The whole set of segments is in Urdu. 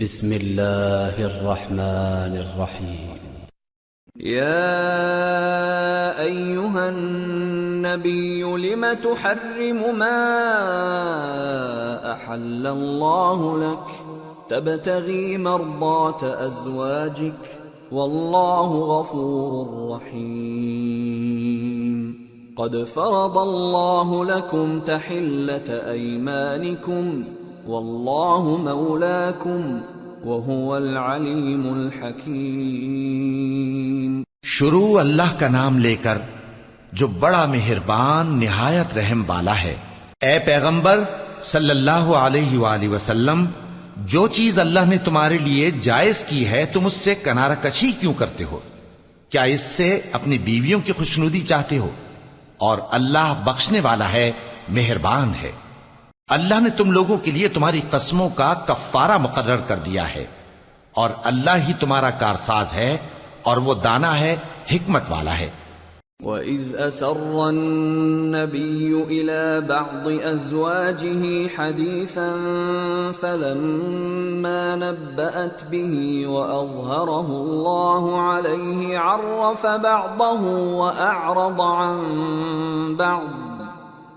بسم الله الرحمن الرحيم. يا أيها النبي لم تحرم ما أحل الله لك تبتغي مرضات أزواجك والله غفور رحيم. قد فرض الله لكم تحلة أيمانكم والله مولاكم وهو العليم الحكيم. شروع اللہ کا نام لے کر جو بڑا مہربان نہایت رحم والا ہے. اے پیغمبر صلی اللہ علیہ وآلہ وسلم، جو چیز اللہ نے تمہارے لیے جائز کی ہے تم اس سے کنارہ کشی کیوں کرتے ہو؟ کیا اس سے اپنی بیویوں کی خوشنودی چاہتے ہو؟ اور اللہ بخشنے والا ہے، مہربان ہے. اللہ نے تم لوگوں کے لیے تمہاری قسموں کا کفارہ مقرر کر دیا ہے، اور اللہ ہی تمہارا کارساز ہے اور وہ دانا ہے، حکمت والا ہے. وَإِذْ أَسَرَّ النَّبِيُّ إِلَى بَعْضِ أَزْوَاجِهِ حَدِيثًا فَلَمَّا نَبَّأَتْ بِهِ وَأَظْهَرَهُ اللَّهُ عَلَيْهِ عَرَّفَ بَعْضَهُ وَأَعْرَضَ عَنْ بَعْضٍ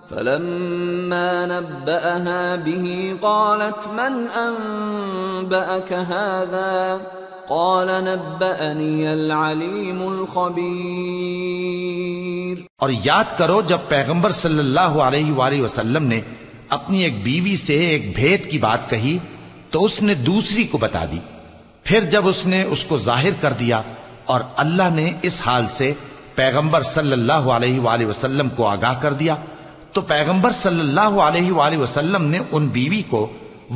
فَلَمَّا نَبَّأَهَا بِهِ قَالَتْ مَنْ أَنْبَأَكَ هَذَا قال نبأني العليم الخبير. اور یاد کرو جب پیغمبر صلی اللہ علیہ وآلہ وسلم نے اپنی ایک بیوی سے ایک بھید کی بات کہی تو اس نے دوسری کو بتا دی. پھر جب اس نے اس کو ظاہر کر دیا اور اللہ نے اس حال سے پیغمبر صلی اللہ علیہ وآلہ وسلم کو آگاہ کر دیا تو پیغمبر صلی اللہ علیہ وآلہ وسلم نے ان بیوی کو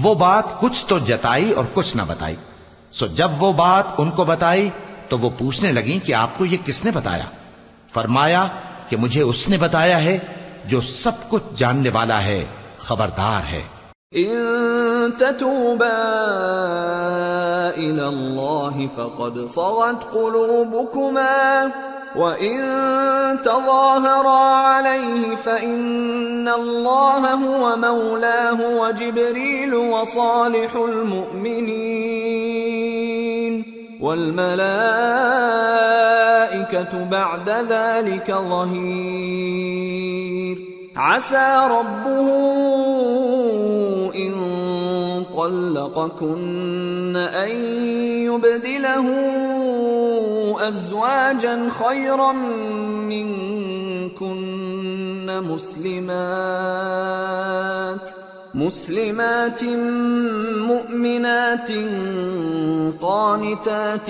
وہ بات کچھ تو جتائی اور کچھ نہ بتائی. سو جب وہ بات ان کو بتائی تو وہ پوچھنے لگیں کہ آپ کو یہ کس نے بتایا؟ فرمایا کہ مجھے اس نے بتایا ہے جو سب کچھ جاننے والا ہے، خبردار ہے. ان تتوبا الى اللہ فقد صغت قلوبكما وَإِن تَظَاهَرَا عَلَيْهِ فَإِنَّ اللَّهَ هُوَ مَوْلَاهُ وَجِبْرِيلُ وَصَالِحُ الْمُؤْمِنِينَ وَالْمَلَائِكَةُ بَعْدَ ذَلِكَ ظَهِيرٌ. عَسَى رَبُّهُ إِن طَلَّقَكُنَّ أَن يُبْدِلَهُ أزواجا خيرا منكن مسلمات مؤمنات قانتات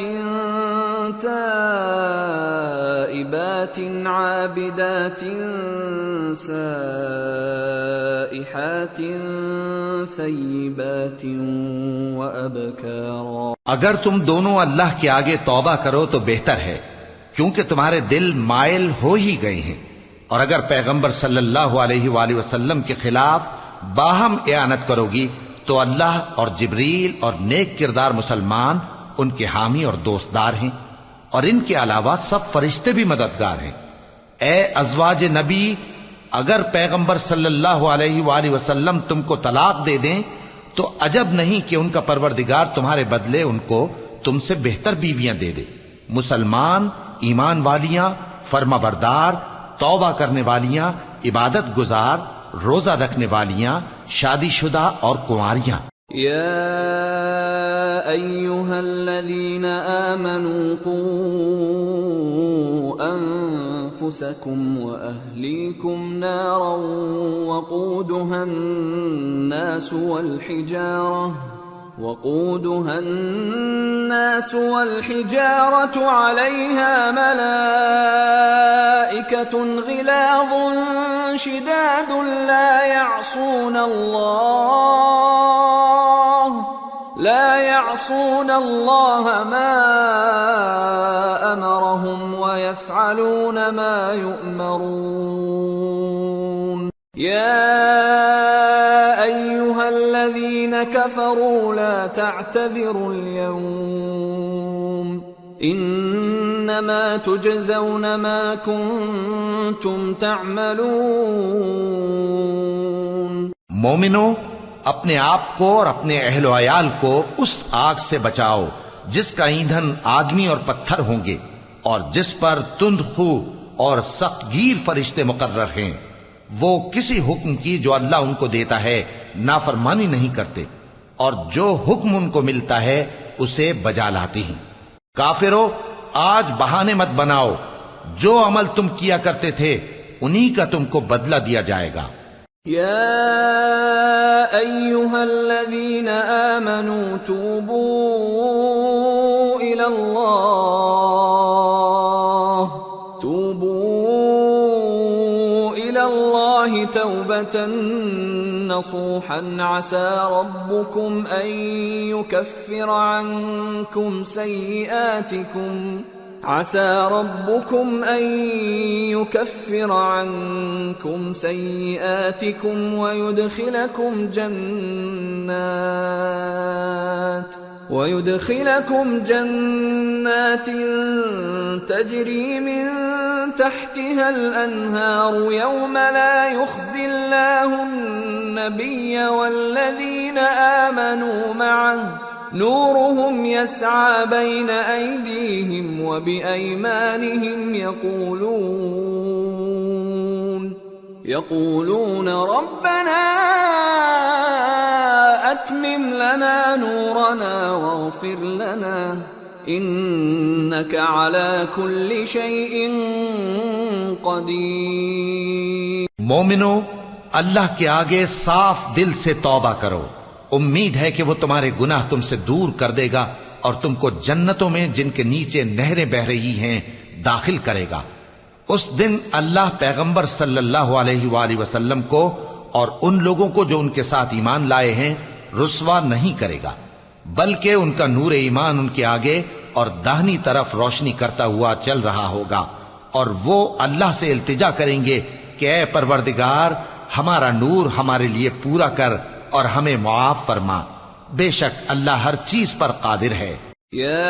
تائبات عابدات سائحات ثیبات وأبکارا. اگر تم دونوں اللہ کے آگے توبہ کرو تو بہتر ہے، کیونکہ تمہارے دل مائل ہو ہی گئے ہیں. اور اگر پیغمبر صلی اللہ علیہ وآلہ وسلم کے خلاف باہم اعانت کرو گی تو اللہ اور جبریل اور نیک کردار مسلمان ان کے حامی اور دوستدار ہیں، اور ان کے علاوہ سب فرشتے بھی مددگار ہیں. اے ازواج نبی، اگر پیغمبر صلی اللہ علیہ وآلہ وسلم تم کو طلاق دے دیں تو عجب نہیں کہ ان کا پروردگار تمہارے بدلے ان کو تم سے بہتر بیویاں دے دے، مسلمان، ایمان والیاں، فرما بردار، توبہ کرنے والیاں، عبادت گزار، روزہ رکھنے والیاں، شادی شدہ اور کنواریاں. یا ایھا الذین آمنوا قوا انفسکم واہلیکم نارا وقودها الناس والحجارة عليها ملائكة غلاظ شداد لا يعصون الله ما أمرهم ويفعلون ما يؤمرون. يا أيها الذين كفروا لا تعتذروا اليوم انما تجزون ما كنتم تعملون. مومنو، اپنے آپ کو اور اپنے اہل و عیال کو اس آگ سے بچاؤ جس کا ایندھن آدمی اور پتھر ہوں گے، اور جس پر تند خو اور سخت گیر فرشتے مقرر ہیں۔ وہ کسی حکم کی جو اللہ ان کو دیتا ہے نافرمانی نہیں کرتے، اور جو حکم ان کو ملتا ہے اسے بجا لاتے ہیں۔ کافرو، آج بہانے مت بناؤ، جو عمل تم کیا کرتے تھے انہی کا تم کو بدلہ دیا جائے گا۔ يا أيها الذين آمنوا توبوا إلى الله توبة نصوحا عسى ربكم أن يكفر عنكم سيئاتكم ويدخلكم جنات تجري من تحتها الأنهار يوم لا يخزي الله النبي والذين آمنوا معه نورهم يسعى بين أيديهم وبأيمانهم يقولون ربنا أتمم لنا نورنا واغفر لنا إنك على كل شيء قدير۔ مومنو، اللہ کے آگے صاف دل سے توبہ کرو، امید ہے کہ وہ تمہارے گناہ تم سے دور کر دے گا اور تم کو جنتوں میں جن کے نیچے نہریں بہ رہی ہیں داخل کرے گا۔ اس دن اللہ پیغمبر صلی اللہ علیہ وآلہ وسلم کو اور ان لوگوں کو جو ان کے ساتھ ایمان لائے ہیں رسوا نہیں کرے گا، بلکہ ان کا نور ایمان ان کے آگے اور داہنی طرف روشنی کرتا ہوا چل رہا ہوگا، اور وہ اللہ سے التجا کریں گے کہ اے پروردگار، ہمارا نور ہمارے لیے پورا کر اور ہمیں معاف فرما، بے شک اللہ ہر چیز پر قادر ہے۔ یا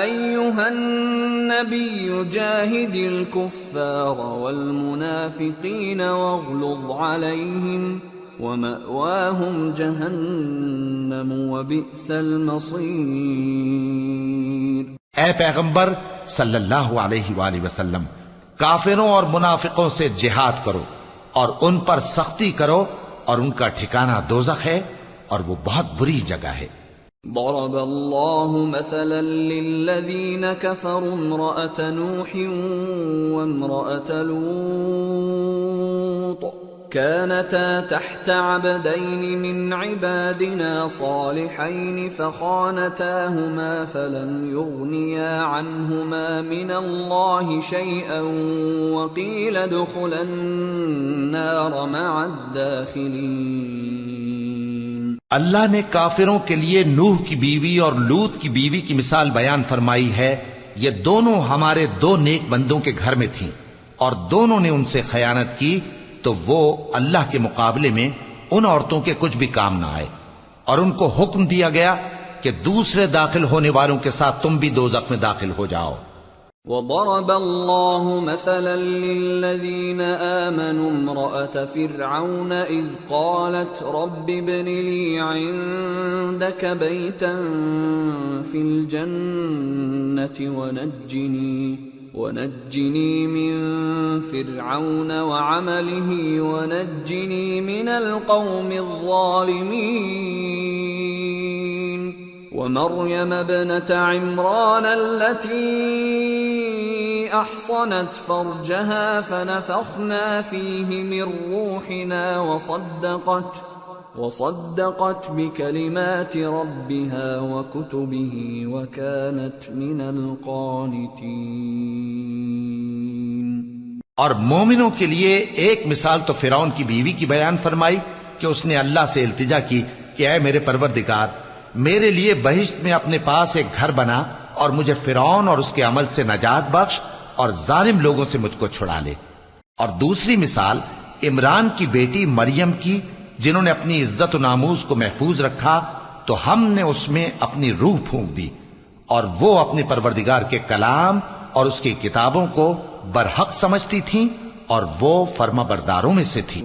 ایھا النبی جاہد الکفار والمنافقین واغلظ علیہم ومأواہم جہنم وبئس المصیر۔ اے پیغمبر صلی اللہ علیہ وآلہ وسلم، کافروں اور منافقوں سے جہاد کرو اور ان پر سختی کرو، اور ان کا ٹھکانہ دوزخ ہے اور وہ بہت بری جگہ ہے۔ ضرب الله مثلا للذين كفروا امرأة نوح وامرأة لوط كانتا تحت عبدين من عبادنا صالحين فخانتاهما فلم يغنيا عنهما من الله شيئا وقيل ادخلا النار مع الداخلين۔ اللہ نے کافروں کے لیے نوح کی بیوی اور لوط کی بیوی کی مثال بیان فرمائی ہے۔ یہ دونوں ہمارے دو نیک بندوں کے گھر میں تھیں، اور دونوں نے ان سے خیانت کی تو وہ اللہ کے مقابلے میں ان عورتوں کے کچھ بھی کام نہ آئے، اور ان کو حکم دیا گیا کہ دوسرے داخل ہونے والوں کے ساتھ تم بھی دوزخ میں داخل ہو جاؤ۔ وضرب الله مثلا للذين آمنوا امرأة فرعون إذ قالت رب ابن لي عندك بيتا في الجنة ونجني من فرعون وعمله ونجني من القوم الظالمين۔ ومريم ابنة عمران التي أحصنت فرجها فنفخنا فيه من روحنا وصدقت بكلمات ربها وكتبه وكانت من القانتين۔ اور مومنوں کے لیے ایک مثال تو فرعون کی بیوی کی بیان فرمائی کہ اس نے اللہ سے التجا کی کہ اے میرے پروردگار، میرے لیے بہشت میں اپنے پاس ایک گھر بنا اور مجھے فرعون اور اس کے عمل سے نجات بخش اور ظالم لوگوں سے مجھ کو چھڑا لے۔ اور دوسری مثال عمران کی بیٹی مریم کی، جنہوں نے اپنی عزت و ناموس کو محفوظ رکھا تو ہم نے اس میں اپنی روح پھونک دی، اور وہ اپنے پروردگار کے کلام اور اس کی کتابوں کو برحق سمجھتی تھیں اور وہ فرما برداروں میں سے تھی۔